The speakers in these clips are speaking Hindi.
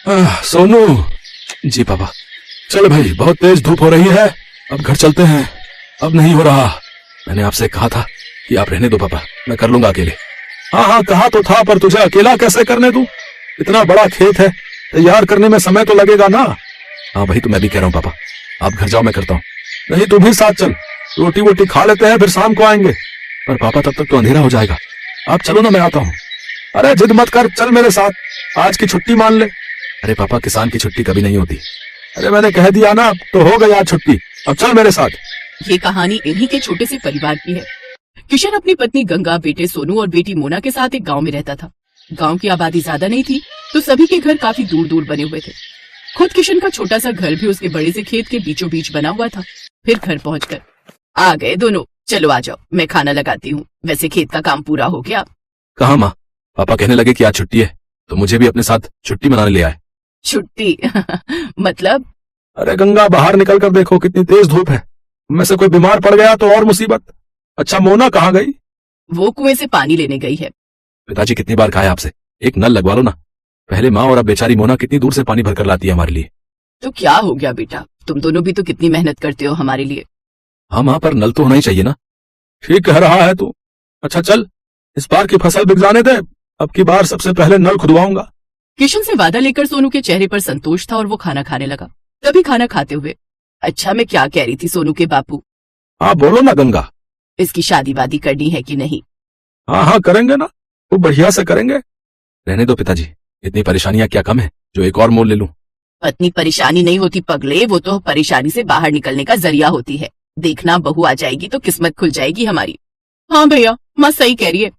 सोनू। जी पापा। चल भाई, बहुत तेज धूप हो रही है, अब घर चलते हैं। अब नहीं हो रहा। मैंने आपसे कहा था कि आप रहने दो पापा, मैं कर लूंगा अकेले। हाँ हाँ, कहा तो था, पर तुझे अकेला कैसे करने दूं? इतना बड़ा खेत है, तैयार करने में समय तो लगेगा ना। हाँ भाई, तो मैं भी कह रहा हूँ पापा, आप घर जाओ, मैं करता हूँ। नहीं, तू भी साथ चल, रोटी वोटी खा लेते हैं, फिर शाम को आएंगे। पर पापा तब तक तो अंधेरा हो जाएगा। आप चलो ना, मैं आता हूँ। अरे जिद मत कर, चल मेरे साथ, आज की छुट्टी मान ले। अरे पापा, किसान की छुट्टी कभी नहीं होती। अरे मैंने कह दिया ना, तो हो गई आज छुट्टी, अब चल मेरे साथ। ये कहानी इन्हीं के छोटे से परिवार की है। किशन अपनी पत्नी गंगा, बेटे सोनू और बेटी मोना के साथ एक गांव में रहता था। गांव की आबादी ज्यादा नहीं थी, तो सभी के घर काफी दूर दूर बने हुए थे। खुद किशन का छोटा सा घर भी उसके बड़े से खेत के बीचों बीच बना हुआ था। फिर घर पहुंचकर आ गए दोनों, चलो आ जाओ, मैं खाना लगाती हूँ। वैसे खेत का काम पूरा हो गया? कहाँ माँ, पापा कहने लगे कि आज छुट्टी है, तो मुझे भी अपने साथ छुट्टी मनाने ले आए। छुट्टी? मतलब? अरे गंगा, बाहर निकल कर देखो, कितनी तेज धूप है। में से कोई बीमार पड़ गया तो और मुसीबत। अच्छा, मोना कहाँ गई? वो कुएं से पानी लेने गई है। पिताजी कितनी बार कहा है आपसे, एक नल लगवा लो ना। पहले माँ और अब बेचारी मोना कितनी दूर से पानी भरकर लाती है हमारे लिए। तो क्या हो गया बेटा, तुम दोनों भी तो कितनी मेहनत करते हो हमारे लिए। हाँ माँ, पर नल तो होना ही चाहिए ना। ठीक कह रहा है तू। अच्छा चल, इस बार की फसल बिक जाने दे, अब की बार सबसे पहले नल खुदवाऊंगा। किशन से वादा लेकर सोनू के चेहरे पर संतोष था और वो खाना खाने लगा। तभी खाना खाते हुए, अच्छा मैं क्या कह रही थी सोनू के बापू? हाँ बोलो ना गंगा। इसकी शादी वादी करनी है कि नहीं? हाँ हाँ करेंगे ना, वो बढ़िया से करेंगे। रहने दो पिताजी, इतनी परेशानियां क्या कम है जो एक और मोल ले लूं। पत्नी परेशानी नहीं होती पगले, वो तो परेशानी से बाहर निकलने का जरिया होती है। देखना, बहू आ जाएगी तो किस्मत खुल जाएगी हमारी। हाँ भैया, माँ सही कह रही है।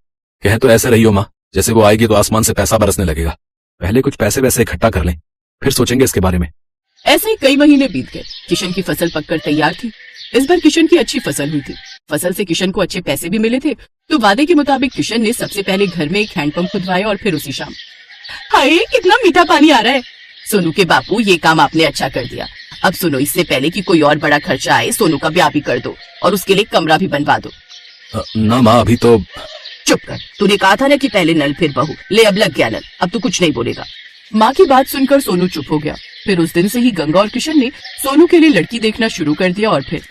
कह तो ऐसे रही हो माँ, जैसे वो आएगी तो आसमान से पैसा बरसने लगेगा। पहले कुछ पैसे वैसे इकट्ठा कर लें, फिर सोचेंगे इसके बारे में। ऐसे ही कई महीने बीत गए। किशन की फसल पककर तैयार थी। इस बार किशन की अच्छी फसल हुई थी। फसल से किशन को अच्छे पैसे भी मिले थे, तो वादे के मुताबिक किशन ने सबसे पहले घर में एक हैंडपंप खुदवाया और फिर उसी शाम। हाय, कितना मीठा पानी आ रहा है। सोनू के बापू, ये काम आपने अच्छा कर दिया। अब सुनो, इससे पहले कि कोई और बड़ा खर्चा आए, सोनू का ब्याह भी कर दो और उसके लिए कमरा भी बनवा दो। ना माँ, अभी तो। चुप कर, तूने कहा था ना कि पहले नल फिर बहू। ले अब लग गया नल, अब तू कुछ नहीं बोलेगा। माँ की बात सुनकर सोनू चुप हो गया। फिर उस दिन से ही गंगा और किशन ने सोनू के लिए लड़की देखना शुरू कर दिया। और फिर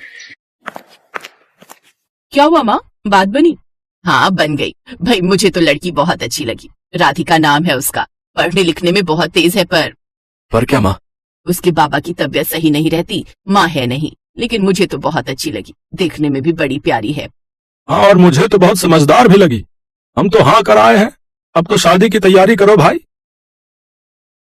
क्या हुआ माँ, बात बनी? हाँ बन गई भाई, मुझे तो लड़की बहुत अच्छी लगी। राधिका नाम है उसका, पढ़ने लिखने में बहुत तेज है। पर क्या माँ? उसके बाबा की तबीयत सही नहीं रहती, माँ है नहीं, लेकिन मुझे तो बहुत अच्छी लगी, देखने में भी बड़ी प्यारी है। हाँ, और मुझे तो बहुत समझदार भी लगी। हम तो हाँ कर आए हैं, अब तो शादी की तैयारी करो भाई।